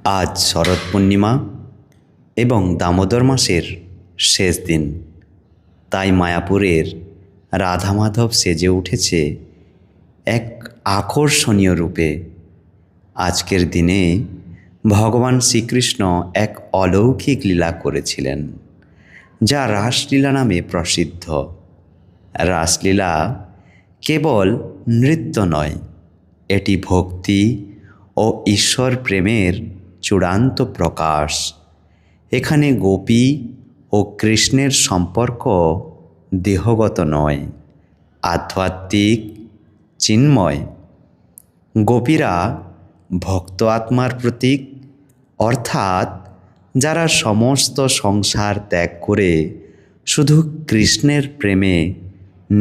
আজ শরৎ পূর্ণিমা এবং দামোদর মাসের শেষ দিন, তাই মায়াপুরের রাধা মাধব সেজে উঠেছে এক আকর্ষণীয় রূপে। আজকের দিনে ভগবান শ্রীকৃষ্ণ এক অলৌকিক লীলা করেছিলেন, যা রাসলীলা নামে প্রসিদ্ধ। রাসলীলা কেবল নৃত্য নয়, এটি ভক্তি ও ঈশ্বর প্রেমের চূড়ান্ত প্রকাশ। এখানে গোপী ও কৃষ্ণের সম্পর্ক দেহগত নয়, আধ্যাত্মিক, চিন্ময়। গোপীরা ভক্ত আত্মার প্রতীক, অর্থাৎ যারা সমস্ত সংসার ত্যাগ করে শুধু কৃষ্ণের প্রেমে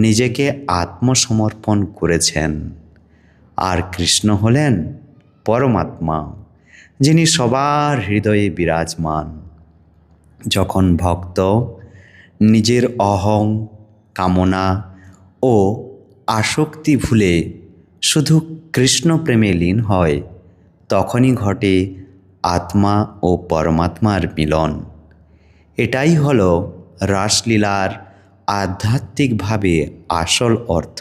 নিজেকে আত্মসমর্পণ করেছেন। আর কৃষ্ণ হলেন পরমাত্মা, যিনি সবার হৃদয়ে বিরাজমান। যখন ভক্ত নিজের অহং, কামনা ও আসক্তি ভুলে শুধু কৃষ্ণ প্রেমে লীন হয়, তখনই ঘটে আত্মা ও পরমাত্মার মিলন। এটাই হলো রাসলীলার আধ্যাত্মিকভাবে আসল অর্থ।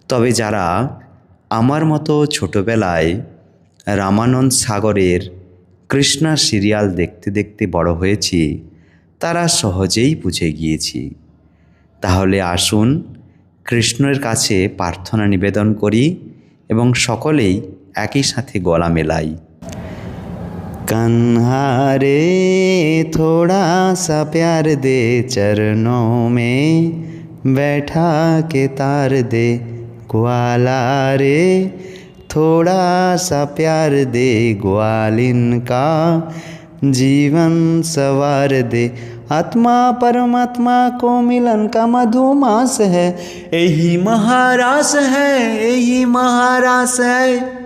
তবে যারা আমার মতো ছোটবেলায় রামানন্দ সাগরের কৃষ্ণা সিরিয়াল দেখতে দেখতে বড় হয়েছি, তারা সহজেই বুঝে গিয়েছি। তাহলে আসুন কৃষ্ণের কাছে প্রার্থনা নিবেদন করি এবং সকলেই একই সাথে গলা মেলাই। कन्हा रे थोड़ा सा प्यार दे, चरणों में बैठा के तार दे। ग्वाला रे थोड़ा सा प्यार दे, ग्वालिन का जीवन सवार दे। आत्मा परमात्मा को मिलन का मधुमास है, यही महारास है, यही महारास है।